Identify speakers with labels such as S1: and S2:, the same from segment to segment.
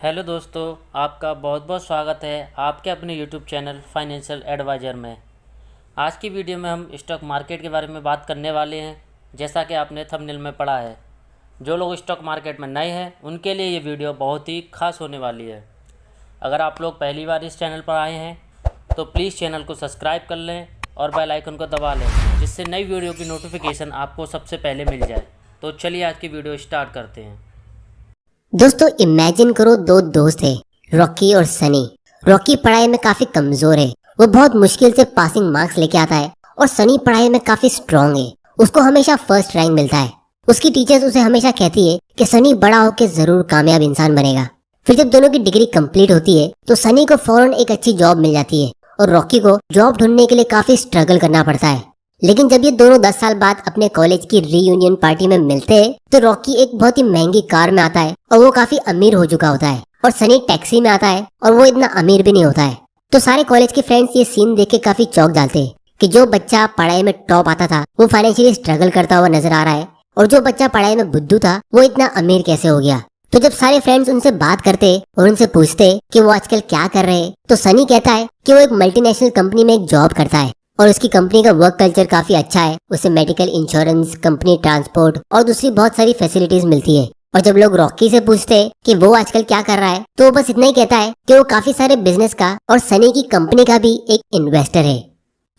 S1: Hello दोस्तों, आपका बहुत बहुत स्वागत है आपके अपने यूट्यूब चैनल फाइनेंशियल एडवाइज़र में। आज की वीडियो में हम स्टॉक मार्केट के बारे में बात करने वाले हैं। जैसा कि आपने थंबनेल में पढ़ा है, जो लोग स्टॉक मार्केट में नए हैं उनके लिए ये वीडियो बहुत ही खास होने वाली है। अगर आप लोग पहली बार इस चैनल पर आए हैं तो प्लीज़ चैनल को सब्सक्राइब कर लें और बेल आइकन को दबा लें, जिससे नई वीडियो की नोटिफिकेशन आपको सबसे पहले मिल जाए। तो चलिए आज की वीडियो स्टार्ट करते हैं।
S2: दोस्तों इमेजिन करो, दो दोस्त हैं, रॉकी और सनी। रॉकी पढ़ाई में काफी कमजोर है, वो बहुत मुश्किल से पासिंग मार्क्स लेके आता है, और सनी पढ़ाई में काफी स्ट्रांग है, उसको हमेशा फर्स्ट रैंक मिलता है। उसकी टीचर्स उसे हमेशा कहती है कि सनी बड़ा होकर जरूर कामयाब इंसान बनेगा। फिर जब दोनों की डिग्री कंप्लीट होती है तो सनी को फौरन एक अच्छी जॉब मिल जाती है और रॉकी को जॉब ढूंढने के लिए काफी स्ट्रगल करना पड़ता है। लेकिन जब ये दोनों 10 साल बाद अपने कॉलेज की रीयूनियन पार्टी में मिलते हैं तो रॉकी एक बहुत ही महंगी कार में आता है और वो काफी अमीर हो चुका होता है, और सनी टैक्सी में आता है और वो इतना अमीर भी नहीं होता है। तो सारे कॉलेज के फ्रेंड्स ये सीन देख के काफी चौंक जाते हैं कि जो बच्चा पढ़ाई में टॉप आता था वो फाइनेंशियली स्ट्रगल करता हुआ नजर आ रहा है, और जो बच्चा पढ़ाई में बुद्धू था वो इतना अमीर कैसे हो गया। तो जब सारे फ्रेंड्स उनसे बात करते और उनसे पूछते कि वो आजकल क्या कर रहे हैं, तो सनी कहता है कि वो एक मल्टीनेशनल कंपनी में एक जॉब करता है और उसकी कंपनी का वर्क कल्चर काफी अच्छा है। उसे मेडिकल इंश्योरेंस, कंपनी ट्रांसपोर्ट और दूसरी बहुत सारी फैसिलिटीज मिलती है। और जब लोग रॉकी से पूछते हैं कि वो आजकल क्या कर रहा है तो वो बस इतना ही कहता है कि वो काफी सारे बिजनेस का और सनी की कंपनी का भी एक इन्वेस्टर है।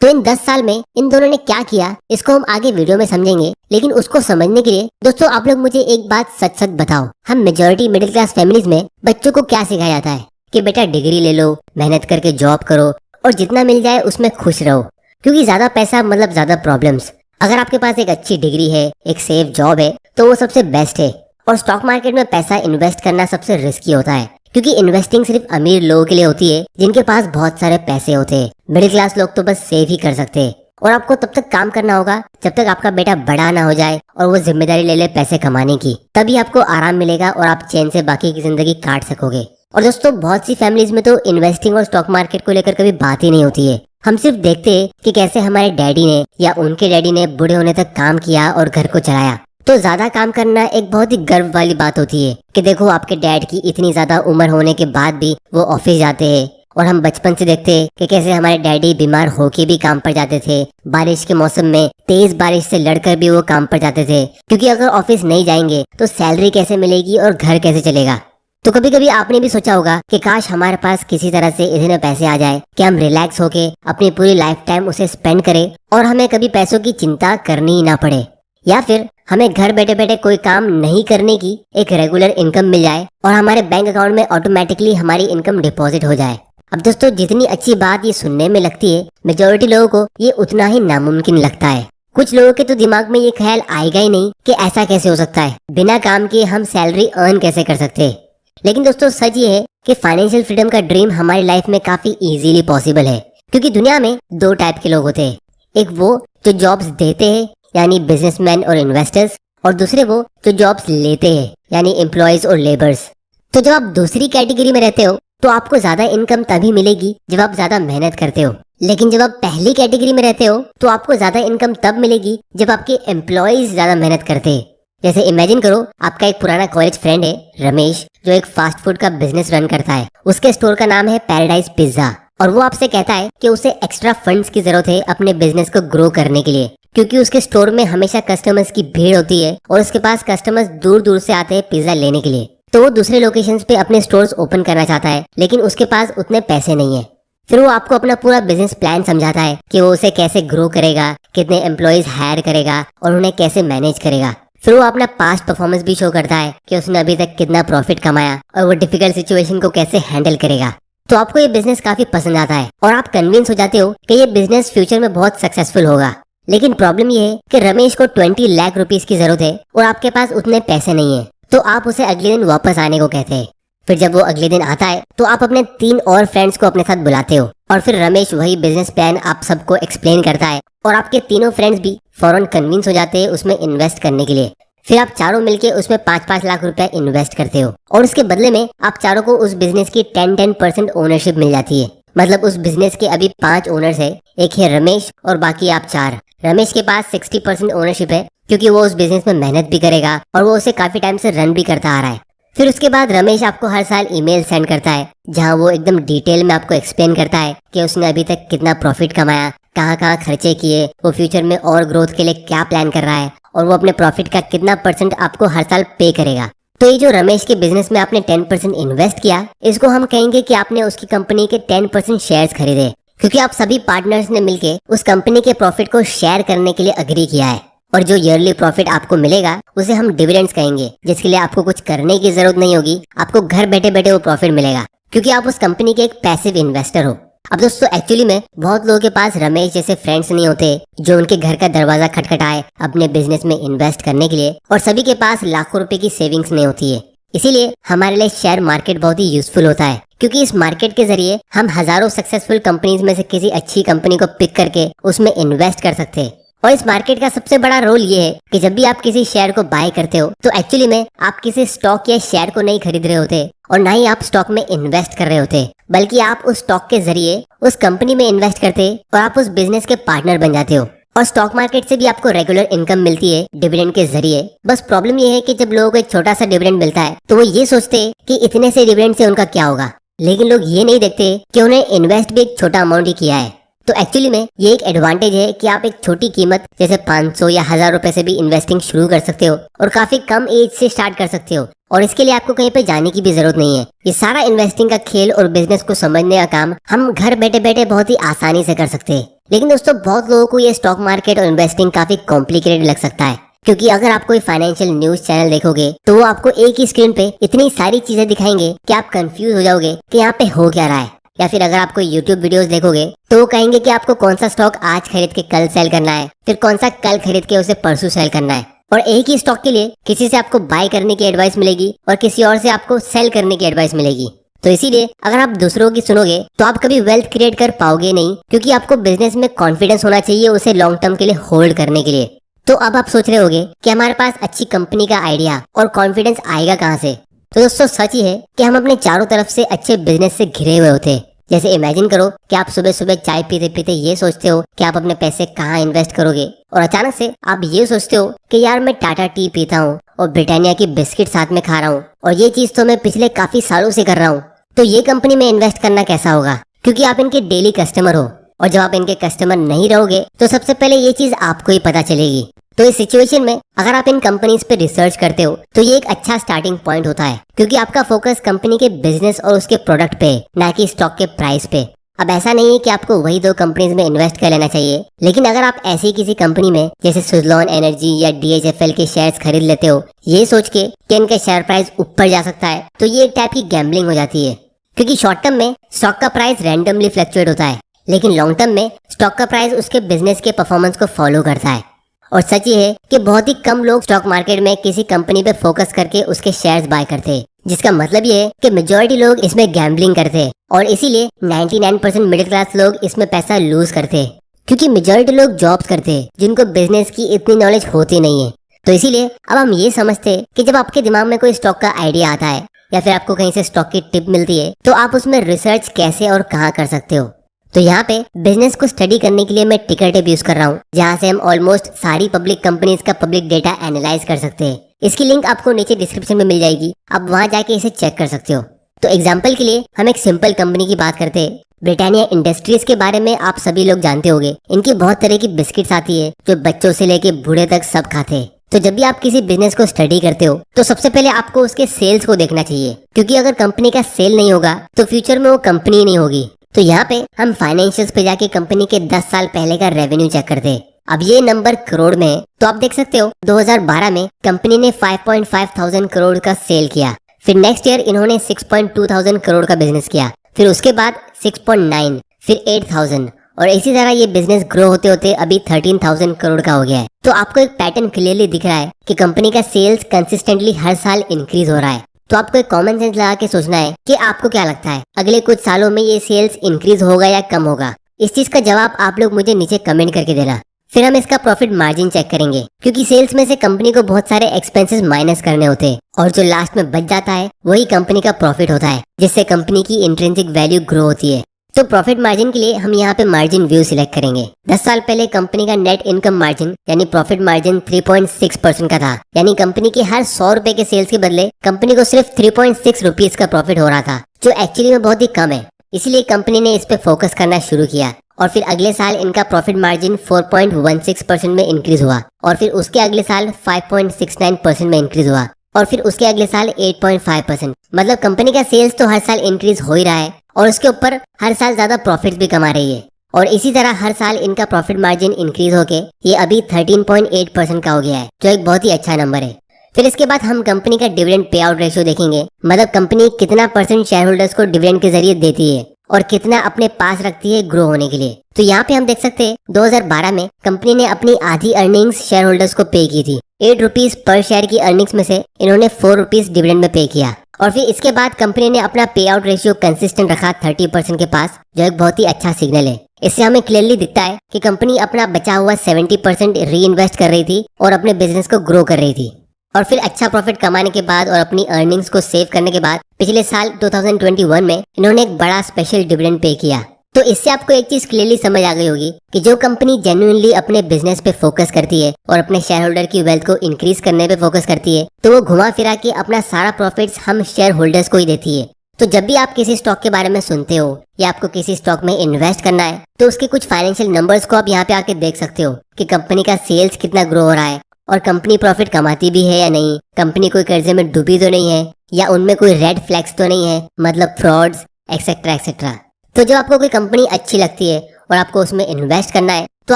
S2: तो इन 10 साल में इन दोनों ने क्या किया इसको हम आगे वीडियो में समझेंगे, लेकिन उसको समझने के लिए दोस्तों आप लोग मुझे एक बात सच सच बताओ, हम मेजोरिटी मिडिल क्लास फैमिलीज में बच्चों को क्या सिखाया जाता है कि बेटा डिग्री ले लो, मेहनत करके जॉब करो और जितना मिल जाए उसमें खुश रहो, क्योंकि ज्यादा पैसा मतलब ज्यादा प्रॉब्लम्स। अगर आपके पास एक अच्छी डिग्री है, एक सेफ जॉब है तो वो सबसे बेस्ट है। और स्टॉक मार्केट में पैसा इन्वेस्ट करना सबसे रिस्की होता है, क्योंकि इन्वेस्टिंग सिर्फ अमीर लोगों के लिए होती है जिनके पास बहुत सारे पैसे होते हैं। मिडिल क्लास लोग तो बस सेव ही कर सकते हैं, और आपको तब तक काम करना होगा जब तक आपका बेटा बड़ा ना हो जाए और वो जिम्मेदारी ले ले पैसे कमाने की, तभी आपको आराम मिलेगा और आप चैन से बाकी की जिंदगी काट सकोगे। और दोस्तों बहुत सी फैमिलीज में तो इन्वेस्टिंग और स्टॉक मार्केट को लेकर कभी बात ही नहीं होती है। हम सिर्फ देखते हैं कि कैसे हमारे डैडी ने या उनके डैडी ने बूढ़े होने तक काम किया और घर को चलाया। तो ज्यादा काम करना एक बहुत ही गर्व वाली बात होती है कि देखो आपके डैड की इतनी ज्यादा उम्र होने के बाद भी वो ऑफिस जाते हैं, और हम बचपन से देखते हैं कि कैसे हमारे डैडी बीमार होके भी काम पर जाते थे। बारिश के मौसम में तेज बारिश से लड़कर भी वो काम पर जाते थे, क्योंकि अगर ऑफिस नहीं जाएंगे तो सैलरी कैसे मिलेगी और घर कैसे चलेगा। तो कभी कभी आपने भी सोचा होगा कि काश हमारे पास किसी तरह से इतने पैसे आ जाए कि हम रिलैक्स होके अपनी पूरी लाइफ टाइम उसे स्पेंड करें और हमें कभी पैसों की चिंता करनी ही ना पड़े, या फिर हमें घर बैठे बैठे कोई काम नहीं करने की एक रेगुलर इनकम मिल जाए और हमारे बैंक अकाउंट में ऑटोमेटिकली हमारी इनकम डिपॉजिट हो जाए। अब दोस्तों जितनी अच्छी बात ये सुनने में लगती है, मेजोरिटी लोगों को ये उतना ही नामुमकिन लगता है। कुछ लोगों के तो दिमाग में ये ख्याल आएगा ही नहीं कि ऐसा कैसे हो सकता है, बिना काम किए हम सैलरी अर्न कैसे कर सकते हैं। लेकिन दोस्तों सच ये है कि फाइनेंशियल फ्रीडम का ड्रीम हमारी लाइफ में काफी इजीली पॉसिबल है, क्योंकि दुनिया में दो टाइप के लोग होते हैं। एक वो जो जॉब्स देते हैं यानी बिजनेसमैन और इन्वेस्टर्स, और दूसरे वो जो जॉब्स लेते हैं यानी एम्प्लॉयज और लेबर्स। तो जब आप दूसरी कैटेगरी में रहते हो तो आपको ज्यादा इनकम तभी मिलेगी जब आप ज्यादा मेहनत करते हो, लेकिन जब आप पहली कैटेगरी में रहते हो तो आपको ज्यादा इनकम तब मिलेगी जब आपके एम्प्लॉयज ज्यादा मेहनत करते हैं। जैसे इमेजिन करो आपका एक पुराना कॉलेज फ्रेंड है रमेश, जो एक फास्ट फूड का बिजनेस रन करता है। उसके स्टोर का नाम है पैराडाइज पिज्जा, और वो आपसे कहता है कि उसे एक्स्ट्रा फंड्स की जरूरत है अपने बिजनेस को ग्रो करने के लिए, क्योंकि उसके स्टोर में हमेशा कस्टमर्स की भीड़ होती है और उसके पास कस्टमर्स दूर दूर से आते हैं पिज्जा लेने के लिए। तो वो दूसरे लोकेशंस पे अपने स्टोर्स ओपन करना चाहता है, लेकिन उसके पास उतने पैसे नहीं है। फिर वो आपको अपना पूरा बिजनेस प्लान समझाता है कि वो उसे कैसे ग्रो करेगा, कितने एम्प्लॉयज हायर करेगा और उन्हें कैसे मैनेज करेगा। फिर वो अपना पास्ट परफॉर्मेंस भी शो करता है कि उसने अभी तक कितना प्रॉफिट कमाया और वो डिफिकल्ट सिचुएशन को कैसे हैंडल करेगा। तो आपको ये बिजनेस काफी पसंद आता है और आप कन्विंस हो जाते हो कि ये बिजनेस फ्यूचर में बहुत सक्सेसफुल होगा। लेकिन प्रॉब्लम ये है कि रमेश को 20 लाख रुपीस की जरूरत है और आपके पास उतने पैसे नहीं है, तो आप उसे अगले दिन वापस आने को कहते हैं। फिर जब वो अगले दिन आता है तो आप अपने 3 और फ्रेंड्स को अपने साथ बुलाते हो, और फिर रमेश वही बिजनेस प्लान आप सबको एक्सप्लेन करता है और आपके तीनों फ्रेंड्स भी फौरन कन्विंस हो जाते हैं उसमें इन्वेस्ट करने के लिए। फिर आप चारों मिलके उसमें 5-5 लाख रुपया इन्वेस्ट करते हो, और उसके बदले में आप चारों को उस बिजनेस की 10% ओनरशिप मिल जाती है। मतलब उस बिजनेस के अभी 5 ओनर्स है, एक है रमेश और बाकी आप 4। रमेश के पास 60% ओनरशिप है, क्योंकि वो उस बिजनेस में मेहनत भी करेगा और वो उसे काफी टाइम से रन भी करता आ रहा है। फिर उसके बाद रमेश आपको हर साल ईमेल सेंड करता है जहां वो एकदम डिटेल में आपको एक्सप्लेन करता है कि उसने अभी तक कितना प्रॉफिट कमाया, कहाँ कहाँ खर्चे किए, वो फ्यूचर में और ग्रोथ के लिए क्या प्लान कर रहा है और वो अपने प्रॉफिट का कितना % आपको हर साल पे करेगा। तो ये जो रमेश के बिजनेस में आपने 10% इन्वेस्ट किया, इसको हम कहेंगे कि आपने उसकी कंपनी के 10% शेयर्स खरीदे, क्योंकि आप सभी पार्टनर्स ने मिलके उस कंपनी के प्रॉफिट को शेयर करने के लिए अग्री किया है। और जो ईयरली प्रॉफिट आपको मिलेगा उसे हम डिविडेंड्स कहेंगे, जिसके लिए आपको कुछ करने की जरूरत नहीं होगी, आपको घर बैठे बैठे वो प्रॉफिट मिलेगा, क्योंकि आप उस कंपनी के एक पैसिव इन्वेस्टर हो। अब दोस्तों एक्चुअली में बहुत लोगों के पास रमेश जैसे फ्रेंड्स नहीं होते जो उनके घर का दरवाजा खटखटाए अपने बिजनेस में इन्वेस्ट करने के लिए, और सभी के पास लाखों रुपए की सेविंग्स नहीं होती है। इसीलिए हमारे लिए शेयर मार्केट बहुत ही यूजफुल होता है, क्योंकि इस मार्केट के जरिए हम हजारों सक्सेसफुल कंपनीज में से किसी अच्छी कंपनी को पिक करके उसमें इन्वेस्ट कर सकते हैं। और इस मार्केट का सबसे बड़ा रोल ये है कि जब भी आप किसी शेयर को बाय करते हो तो एक्चुअली में आप किसी स्टॉक या शेयर को नहीं खरीद रहे होते और ना ही आप स्टॉक में इन्वेस्ट कर रहे होते, बल्कि आप उस स्टॉक के जरिए उस कंपनी में इन्वेस्ट करते और आप उस बिजनेस के पार्टनर बन जाते हो। और स्टॉक मार्केट से भी आपको रेगुलर इनकम मिलती है डिविडेंड के जरिए। बस प्रॉब्लम ये है कि जब लोगों को एक छोटा सा डिविडेंड मिलता है तो वो ये सोचते हैं कि इतने से डिविडेंड से उनका क्या होगा, लेकिन लोग ये नहीं देखते कि उन्हें इन्वेस्ट भी एक छोटा अमाउंट ही किया है। तो एक्चुअली में ये एक एडवांटेज है कि आप एक छोटी कीमत जैसे 500 या 1000 रुपए से भी इन्वेस्टिंग शुरू कर सकते हो और काफी कम एज से स्टार्ट कर सकते हो, और इसके लिए आपको कहीं पे जाने की भी जरूरत नहीं है। ये सारा इन्वेस्टिंग का खेल और बिजनेस को समझने का काम हम घर बैठे बैठे बहुत ही आसानी से कर सकते हैं। लेकिन दोस्तों बहुत लोगों को ये स्टॉक मार्केट और इन्वेस्टिंग काफी कॉम्प्लिकेटेड लग सकता है, क्योंकि अगर आप कोई फाइनेंशियल न्यूज चैनल देखोगे तो वो आपको एक ही स्क्रीन पे इतनी सारी चीजें दिखाएंगे कि आप कंफ्यूज हो जाओगे कि यहाँ पे हो क्या रहा है। या फिर अगर आप कोई YouTube वीडियोस देखोगे तो वो कहेंगे कि आपको कौन सा स्टॉक आज खरीद के कल सेल करना है, फिर कौन सा कल खरीद के उसे परसों सेल करना है। और एक ही स्टॉक के लिए किसी से आपको बाय करने की एडवाइस मिलेगी और किसी और से आपको सेल करने की एडवाइस मिलेगी। तो इसीलिए अगर आप दूसरों की सुनोगे तो आप कभी वेल्थ क्रिएट कर पाओगे नहीं, क्योंकि आपको बिजनेस में कॉन्फिडेंस होना चाहिए उसे लॉन्ग टर्म के लिए होल्ड करने के लिए। तो अब आप सोच रहे होगे कि हमारे पास अच्छी कंपनी का आइडिया और कॉन्फिडेंस आएगा कहाँ से। तो दोस्तों सच ही है कि हम अपने चारों तरफ से अच्छे बिजनेस से घिरे हुए होते हैं। जैसे इमेजिन करो कि आप सुबह सुबह चाय पीते पीते ये सोचते हो कि आप अपने पैसे कहाँ इन्वेस्ट करोगे, और अचानक से आप ये सोचते हो कि यार मैं टाटा टी पीता हूँ और ब्रिटानिया की बिस्किट साथ में खा रहा हूँ और ये चीज तो मैं पिछले काफी सालों से कर रहा हूँ, तो ये कंपनी में इन्वेस्ट करना कैसा होगा, क्योंकि आप इनके डेली कस्टमर हो। और जब आप इनके कस्टमर नहीं रहोगे तो सबसे पहले ये चीज आपको ही पता चलेगी। तो इस सिचुएशन में अगर आप इन कंपनीज पे रिसर्च करते हो तो ये एक अच्छा स्टार्टिंग पॉइंट होता है, क्योंकि आपका फोकस कंपनी के बिजनेस और उसके प्रोडक्ट पे, ना कि स्टॉक के प्राइस पे। अब ऐसा नहीं है कि आपको वही 2 कंपनीज में इन्वेस्ट कर लेना चाहिए, लेकिन अगर आप ऐसी किसी कंपनी में जैसे सुज़लॉन एनर्जी या DHFL के शेयर्स खरीद लेते हो ये सोच के कि इनका शेयर प्राइस ऊपर जा सकता है, तो ये एक टाइप की गैम्बलिंग हो जाती है। क्योंकि शॉर्ट टर्म में स्टॉक का प्राइस रैंडमली फ्लक्चुएट होता है, लेकिन लॉन्ग टर्म में स्टॉक का प्राइस उसके बिजनेस के परफॉर्मेंस को फॉलो करता है। और सच ये है कि बहुत ही कम लोग स्टॉक मार्केट में किसी कंपनी पे फोकस करके उसके शेयर्स बाय करते हैं, जिसका मतलब ये है कि मेजॉरिटी लोग इसमें गैम्बलिंग करते हैं, और इसीलिए 99% मिडिल क्लास लोग इसमें पैसा लूज करते हैं, क्योंकि मेजॉरिटी लोग जॉब्स करते हैं जिनको बिजनेस की इतनी नॉलेज होती नहीं है। तो इसीलिए अब हम ये समझते हैं कि जब आपके दिमाग में कोई स्टॉक का आइडिया आता है या फिर आपको कहीं से स्टॉक की टिप मिलती है तो आप उसमें रिसर्च कैसे और कहाँ कर सकते हो। तो यहाँ पे बिजनेस को स्टडी करने के लिए मैं टिकर टेप यूज कर रहा हूँ, जहाँ से हम ऑलमोस्ट सारी पब्लिक कंपनीज का पब्लिक डेटा एनालाइज कर सकते हैं। इसकी लिंक आपको नीचे डिस्क्रिप्शन में मिल जाएगी, आप वहाँ जाके इसे चेक कर सकते हो। तो एग्जाम्पल के लिए हम एक सिंपल कंपनी की बात करते हैं। ब्रिटानिया इंडस्ट्रीज के बारे में आप सभी लोग जानते होंगे। इनकी बहुत तरह की बिस्किट्स आती है जो बच्चों से लेके बूढ़े तक सब खाते हैं। तो जब भी आप किसी बिजनेस को स्टडी करते हो तो सबसे पहले आपको उसके सेल्स को देखना चाहिए, क्योंकि अगर कंपनी का सेल नहीं होगा तो फ्यूचर में वो कंपनी नहीं होगी। तो यहाँ पे हम फाइनेंशियल्स पे जाके कंपनी के 10 साल पहले का रेवेन्यू चेक करते हैं। अब ये नंबर करोड़ में है, तो आप देख सकते हो 2012 में कंपनी ने 5.5 थाउजेंड करोड़ का सेल किया। फिर नेक्स्ट ईयर इन्होंने 6.2 थाउजेंड करोड़ का बिजनेस किया, फिर उसके बाद 6.9, फिर 8,000, और इसी तरह ये बिजनेस ग्रो होते होते अभी 13,000 करोड़ का हो गया है। तो आपको एक पैटर्न क्लियरली दिख रहा है कि कंपनी का सेल्स कंसिस्टेंटली हर साल इंक्रीज हो रहा है। तो आपको एक कॉमन सेंस लगा के सोचना है कि आपको क्या लगता है अगले कुछ सालों में ये सेल्स इंक्रीज होगा या कम होगा। इस चीज का जवाब आप लोग मुझे नीचे कमेंट करके देना। फिर हम इसका प्रॉफिट मार्जिन चेक करेंगे, क्योंकि सेल्स में से कंपनी को बहुत सारे एक्सपेंसेस माइनस करने होते हैं और जो लास्ट में बच जाता है वही कंपनी का प्रॉफिट होता है, जिससे कंपनी की इंट्रिंसिक वैल्यू ग्रो होती है। तो प्रॉफिट मार्जिन के लिए हम यहाँ पे मार्जिन व्यू सिलेक्ट करेंगे। 10 साल पहले कंपनी का नेट इनकम मार्जिन यानी प्रॉफिट मार्जिन 3.6% का था, यानी कंपनी के हर 100 रुपए के सेल्स के बदले कंपनी को सिर्फ 3.6 रुपीज का प्रॉफिट हो रहा था, जो एक्चुअली में बहुत ही कम है। इसलिए कंपनी ने इस पे फोकस करना शुरू किया और फिर अगले साल इनका प्रॉफिट मार्जिन 4.16% में इंक्रीज हुआ और फिर उसके अगले साल 5.69% में इंक्रीज हुआ और फिर उसके अगले साल 8.5%। मतलब कंपनी का सेल्स तो हर साल इंक्रीज हो ही रहा है और उसके ऊपर हर साल ज्यादा प्रॉफिट भी कमा रही है और इसी तरह हर साल इनका प्रॉफिट मार्जिन इंक्रीज होके ये अभी 13.8% का हो गया है, जो एक बहुत ही अच्छा नंबर है। फिर इसके बाद हम कंपनी का डिविडेंड पे आउट रेशियो देखेंगे, मतलब कंपनी कितना परसेंट शेयर होल्डर्स को डिविडेंड के जरिए देती है और कितना अपने पास रखती है ग्रो होने के लिए। तो यहाँ पे हम देख सकते हैं 2012 में कंपनी ने अपनी आधी अर्निंग्स शेयर होल्डर्स को पे की थी। 8 रुपीज पर शेयर की अर्निंग्स में से इन्होंने 4 रुपीज डिविडेंड में पे किया और फिर इसके बाद कंपनी ने अपना पे आउट रेशियो कंसिस्टेंट रखा 30% के पास, जो एक बहुत ही अच्छा सिग्नल है। इससे हमें क्लियरली दिखता है कि कंपनी अपना बचा हुआ 70% री इन्वेस्ट कर रही थी और अपने बिजनेस को ग्रो कर रही थी। और फिर अच्छा प्रॉफिट कमाने के बाद और अपनी अर्निंग्स को सेव करने के बाद पिछले साल 2021 में इन्होंने एक बड़ा स्पेशल डिविडेंड पे किया। तो इससे आपको एक चीज क्लियरली समझ आ गई होगी कि जो कंपनी जेन्युइनली अपने बिजनेस पे फोकस करती है और अपने शेयर होल्डर की वेल्थ को इंक्रीज करने पे फोकस करती है, तो वो घुमा फिरा के अपना सारा प्रॉफिट्स हम शेयर होल्डर्स को ही देती है। तो जब भी आप किसी स्टॉक के बारे में सुनते हो या आपको किसी स्टॉक में इन्वेस्ट करना है, तो उसके कुछ फाइनेंशियल नंबर्स को आप यहाँ पे आके देख सकते हो कि कंपनी का सेल्स कितना ग्रो हो रहा है और कंपनी प्रॉफिट कमाती भी है या नहीं, कंपनी कोई कर्जे में डूबी तो नहीं है या उनमें कोई रेड फ्लैग्स तो नहीं है, मतलब फ्रॉड्स एक्सेट्रा एक्सेट्रा। तो जब आपको कोई कंपनी अच्छी लगती है और आपको उसमें इन्वेस्ट करना है, तो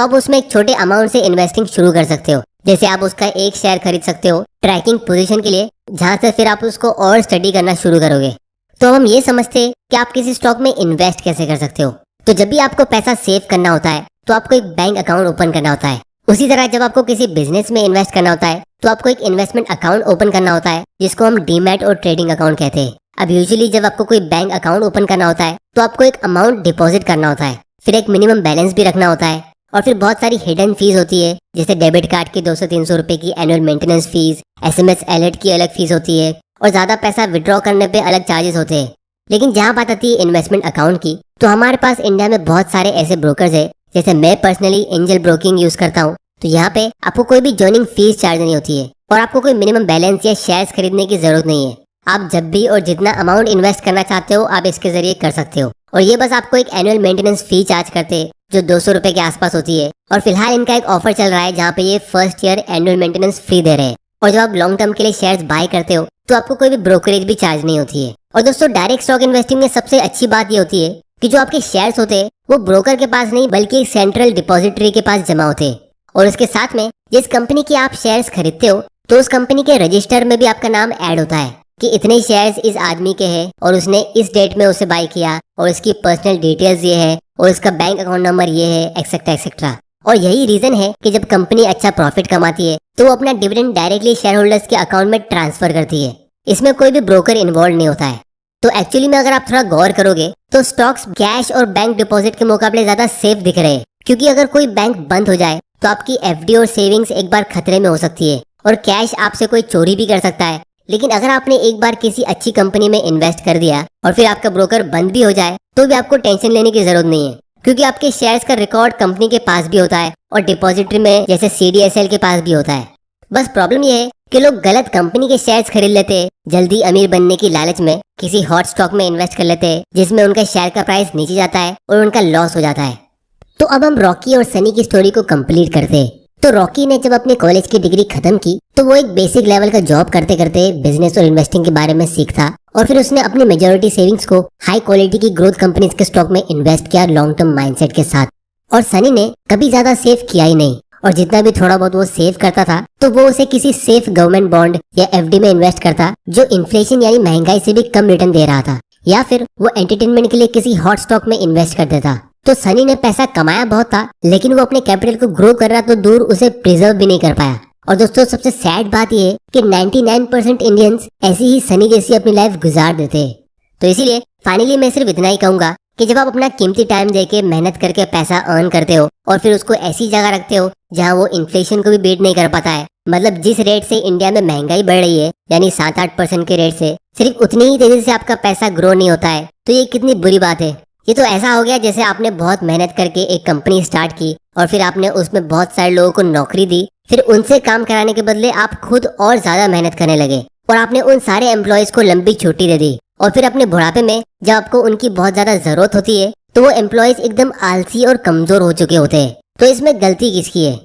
S2: आप उसमें एक छोटे अमाउंट से इन्वेस्टिंग शुरू कर सकते हो। जैसे आप उसका एक शेयर खरीद सकते हो ट्रैकिंग पोजीशन के लिए, जहां से फिर आप उसको और स्टडी करना शुरू करोगे। तो हम ये समझते हैं कि आप किसी स्टॉक में इन्वेस्ट कैसे कर सकते हो। तो जब भी आपको पैसा सेव करना होता है तो आपको एक बैंक अकाउंट ओपन करना होता है। उसी तरह जब आपको किसी बिजनेस में इन्वेस्ट करना होता है तो आपको एक इन्वेस्टमेंट अकाउंट ओपन करना होता है, जिसको हम डीमैट और ट्रेडिंग अकाउंट कहते हैं। अब यूजुअली जब आपको कोई बैंक अकाउंट ओपन करना होता है तो आपको एक अमाउंट डिपॉजिट करना होता है, फिर एक मिनिमम बैलेंस भी रखना होता है और फिर बहुत सारी हिडन फीस होती है, जैसे डेबिट कार्ड की 200-300 रुपए की annual maintenance fees, SMS alert की अलग फीस होती है और ज्यादा पैसा विड्रॉ करने पे अलग चार्जेस होते हैं। लेकिन जहाँ बात आती है इन्वेस्टमेंट अकाउंट की, तो हमारे पास इंडिया में बहुत सारे ऐसे ब्रोकर्स है, जैसे मैं पर्सनली एंजल ब्रोकिंग यूज करता हूँ। तो यहाँ पे आपको कोई भी ज्वाइनिंग फीस चार्ज नहीं होती है और आपको कोई मिनिमम बैलेंस या शेयर्स खरीदने की जरूरत नहीं है। आप जब भी और जितना अमाउंट इन्वेस्ट करना चाहते हो आप इसके जरिए कर सकते हो और ये बस आपको एक एनुअल मेंटेनेंस फी चार्ज करते हैं जो 200 रुपए के आसपास होती है। और फिलहाल इनका एक ऑफर चल रहा है जहाँ पे ये first year annual maintenance free दे रहे हैं और जब आप लॉन्ग टर्म के लिए शेयर्स बाय करते हो तो आपको कोई भी ब्रोकरेज भी चार्ज नहीं होती है। और दोस्तों डायरेक्ट स्टॉक इन्वेस्टिंग में सबसे अच्छी बात ये होती है कि जो आपके शेयर्स होते हैं वो ब्रोकर के पास नहीं बल्कि एक सेंट्रल डिपॉजिटरी के पास जमा होते हैं। और इसके साथ में जिस कंपनी की आप शेयर्स खरीदते हो तो उस कंपनी के रजिस्टर में भी आपका नाम ऐड होता है कि इतने शेयर्स इस आदमी के हैं और उसने इस डेट में उसे बाय किया और इसकी पर्सनल डिटेल्स ये है और इसका बैंक अकाउंट नंबर ये है, एक्सेट्रा एक्सेट्रा। और यही रीजन है कि जब कंपनी अच्छा प्रॉफिट कमाती है तो वो अपना डिविडेंड डायरेक्टली शेयर होल्डर्स के अकाउंट में ट्रांसफर करती है। इसमें कोई भी ब्रोकर इन्वॉल्व नहीं होता है। तो एक्चुअली में अगर आप थोड़ा गौर करोगे तो स्टॉक्स कैश और बैंक डिपॉजिट के मुकाबले ज्यादा सेफ दिख रहे हैं, क्योंकि अगर कोई बैंक बंद हो जाए तो आपकी FD और सेविंग्स एक बार खतरे में हो सकती है और कैश आपसे कोई चोरी भी कर सकता है। लेकिन अगर आपने एक बार किसी अच्छी कंपनी में इन्वेस्ट कर दिया और फिर आपका ब्रोकर बंद भी हो जाए तो भी आपको टेंशन लेने की जरूरत नहीं है, क्योंकि आपके शेयर्स का रिकॉर्ड कंपनी के पास भी होता है और डिपॉजिटरी में जैसे CDSL के पास भी होता है। बस प्रॉब्लम यह है कि लोग गलत कंपनी के शेयर्स खरीद लेते हैं, जल्दी अमीर बनने की लालच में किसी हॉट स्टॉक में इन्वेस्ट कर लेते हैं जिसमें उनका शेयर का प्राइस नीचे जाता है और उनका लॉस हो जाता है। तो अब हम रॉकी और सनी की स्टोरी को कंप्लीट करते हैं। तो रॉकी ने जब अपने कॉलेज की डिग्री खत्म की तो वो एक बेसिक लेवल का जॉब करते करते बिजनेस और इन्वेस्टिंग के बारे में सीखता और फिर उसने अपनी मेजॉरिटी सेविंग्स को हाई क्वालिटी की ग्रोथ कंपनीज के स्टॉक में इन्वेस्ट किया लॉन्ग टर्म माइंडसेट के साथ। और सनी ने कभी ज्यादा सेव किया ही नहीं और जितना भी थोड़ा बहुत वो सेव करता था तो वो उसे किसी सेफ गवर्नमेंट बॉन्ड या FD में इन्वेस्ट करता जो इन्फ्लेशन यानी महंगाई से भी कम रिटर्न दे रहा था, या फिर वो एंटरटेनमेंट के लिए किसी हॉट स्टॉक में इन्वेस्ट कर देता। तो सनी ने पैसा कमाया बहुत था लेकिन वो अपने कैपिटल को ग्रो कर रहा तो दूर उसे प्रिजर्व भी नहीं कर पाया। और दोस्तों सबसे सैड बात ये है कि 99% इंडियंस ऐसी ही सनी जैसी अपनी लाइफ गुजार देते हैं। तो इसीलिए फाइनली मैं सिर्फ इतना ही कहूंगा कि जब आप अपना कीमती टाइम देके मेहनत करके पैसा अर्न करते हो और फिर उसको ऐसी जगह रखते हो जहां वो इन्फ्लेशन को भी बीट नहीं कर पाता है, मतलब जिस रेट से इंडिया में महंगाई बढ़ रही है यानी 7-8% के रेट से सिर्फ उतनी ही तेजी से आपका पैसा ग्रो नहीं होता है, तो ये कितनी बुरी बात है। ये तो ऐसा हो गया जैसे आपने बहुत मेहनत करके एक कंपनी स्टार्ट की और फिर आपने उसमें बहुत सारे लोगों को नौकरी दी, फिर उनसे काम कराने के बदले आप खुद और ज्यादा मेहनत करने लगे और आपने उन सारे एम्प्लॉयज को लंबी छुट्टी दे दी। और फिर अपने बुढ़ापे में जब आपको उनकी बहुत ज्यादा जरूरत होती है तो वो एम्प्लॉयज एकदम आलसी और कमजोर हो चुके होते हैं। तो इसमें गलती किसकी है?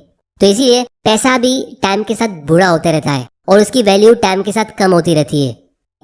S2: तो इसीलिए पैसा भी टाइम के साथ बूढ़ा होते रहता है और उसकी वैल्यू टाइम के साथ कम होती रहती है।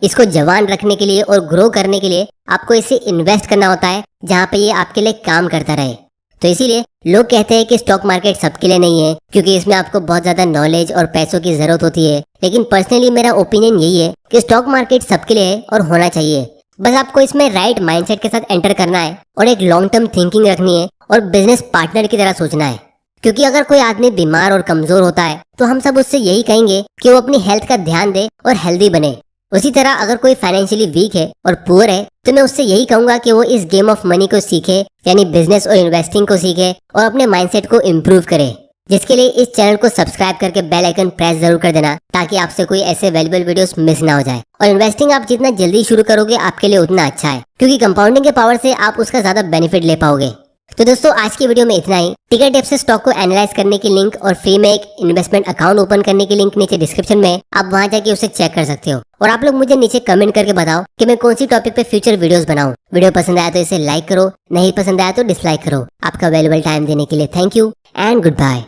S2: इसको जवान रखने के लिए और ग्रो करने के लिए आपको इसे इन्वेस्ट करना होता है जहाँ पे ये आपके लिए काम करता रहे। तो इसीलिए लोग कहते हैं कि स्टॉक मार्केट सबके लिए नहीं है क्योंकि इसमें आपको बहुत ज्यादा नॉलेज और पैसों की जरूरत होती है। लेकिन पर्सनली मेरा ओपिनियन यही है कि स्टॉक मार्केट सबके लिए है और होना चाहिए। बस आपको इसमें राइट माइंडसेट के साथ एंटर करना है और एक लॉन्ग टर्म थिंकिंग रखनी है और बिजनेस पार्टनर की तरह सोचना है। क्योंकि अगर कोई आदमी बीमार और कमजोर होता है तो हम सब उससे यही कहेंगे कि वो अपनी हेल्थ का ध्यान दे और हेल्दी बने। उसी तरह अगर कोई फाइनेंशियली वीक है और पुअर है तो मैं उससे यही कहूंगा कि वो इस गेम ऑफ मनी को सीखे, यानी बिजनेस और इन्वेस्टिंग को सीखे और अपने माइंडसेट को इम्प्रूव करे। जिसके लिए इस चैनल को सब्सक्राइब करके बेल आइकन प्रेस जरूर कर देना ताकि आपसे कोई ऐसे वैल्यूएबल वीडियोस मिस ना हो जाए। और इन्वेस्टिंग आप जितना जल्दी शुरू करोगे आपके लिए उतना अच्छा है क्योंकि कंपाउंडिंग के पावर से आप उसका ज्यादा बेनिफिट ले पाओगे। तो दोस्तों आज की वीडियो में इतना ही। टिकर टिप्स से स्टॉक को एनालाइज करने की लिंक और फ्री में एक इन्वेस्टमेंट अकाउंट ओपन करने की लिंक नीचे डिस्क्रिप्शन में, आप वहां जाके उसे चेक कर सकते हो। और आप लोग मुझे नीचे कमेंट करके बताओ कि मैं कौन सी टॉपिक पे फ्यूचर वीडियोस बनाऊं। वीडियो पसंद आया तो इसे लाइक करो, नहीं पसंद आया तो डिसलाइक करो। आपका वैल्यूएबल टाइम देने के लिए thank you and good bye.